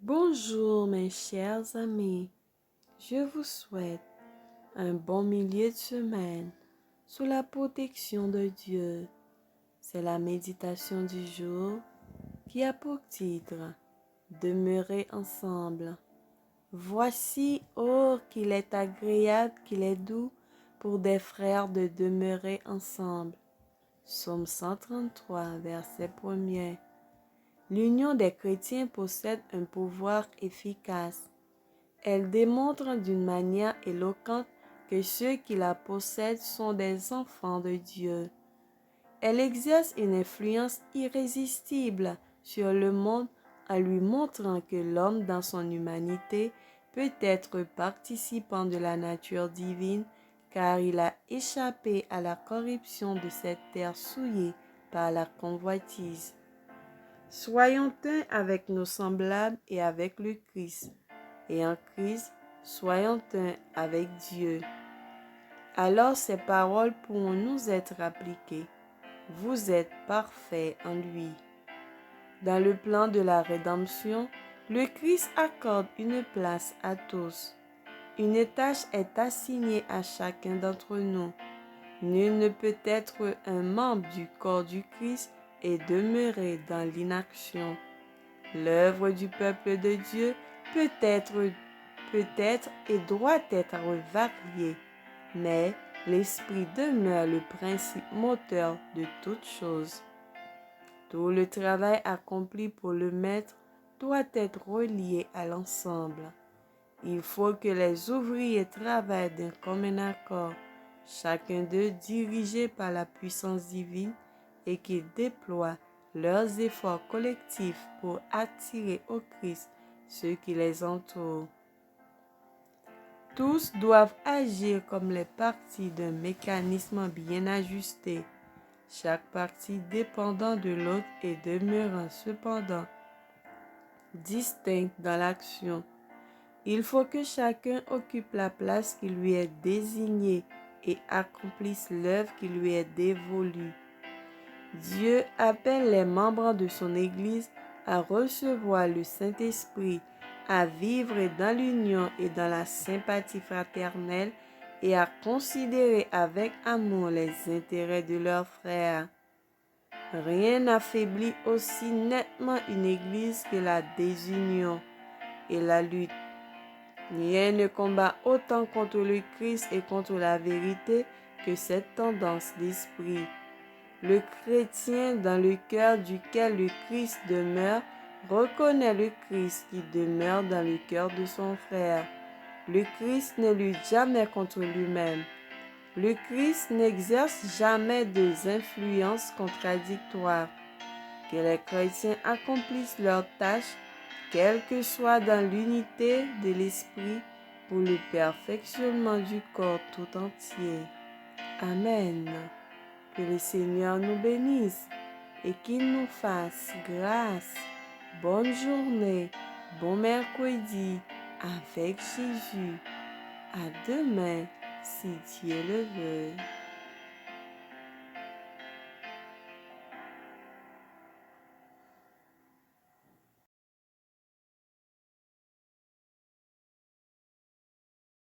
Bonjour mes chers amis, je vous souhaite un bon milieu de semaine sous la protection de Dieu. C'est la méditation du jour qui a pour titre Demeurer ensemble. Voici, oh, qu'il est agréable, qu'il est doux pour des frères de demeurer ensemble. Psaume 133, verset 1er. L'union des chrétiens possède un pouvoir efficace. Elle démontre d'une manière éloquente que ceux qui la possèdent sont des enfants de Dieu. Elle exerce une influence irrésistible sur le monde en lui montrant que l'homme dans son humanité peut être participant de la nature divine car il a échappé à la corruption de cette terre souillée par la convoitise. Soyons un avec nos semblables et avec le Christ, et en Christ, soyons un avec Dieu. Alors ces paroles pourront nous être appliquées. Vous êtes parfaits en lui. Dans le plan de la rédemption, le Christ accorde une place à tous. Une tâche est assignée à chacun d'entre nous. Nul ne peut être un membre du corps du Christ et demeurer dans l'inaction. L'œuvre du peuple de Dieu peut être et doit être variée, mais l'Esprit demeure le principe moteur de toute chose. Tout le travail accompli pour le Maître doit être relié à l'ensemble. Il faut que les ouvriers travaillent d'un commun accord, chacun d'eux dirigé par la puissance divine, et qu'ils déploient leurs efforts collectifs pour attirer au Christ ceux qui les entourent. Tous doivent agir comme les parties d'un mécanisme bien ajusté, chaque partie dépendant de l'autre et demeurant cependant distincte dans l'action. Il faut que chacun occupe la place qui lui est désignée et accomplisse l'œuvre qui lui est dévolue. Dieu appelle les membres de son Église à recevoir le Saint-Esprit, à vivre dans l'union et dans la sympathie fraternelle et à considérer avec amour les intérêts de leurs frères. Rien n'affaiblit aussi nettement une Église que la désunion et la lutte. Rien ne combat autant contre le Christ et contre la vérité que cette tendance d'esprit. Le chrétien dans le cœur duquel le Christ demeure reconnaît le Christ qui demeure dans le cœur de son frère. Le Christ ne lutte jamais contre lui-même. Le Christ n'exerce jamais des influences contradictoires. Que les chrétiens accomplissent leurs tâches, quelle que soit dans l'unité de l'esprit, pour le perfectionnement du corps tout entier. Amen. Que le Seigneur nous bénisse et qu'il nous fasse grâce. Bonne journée, bon mercredi avec Jésus. À demain, si Dieu le veut.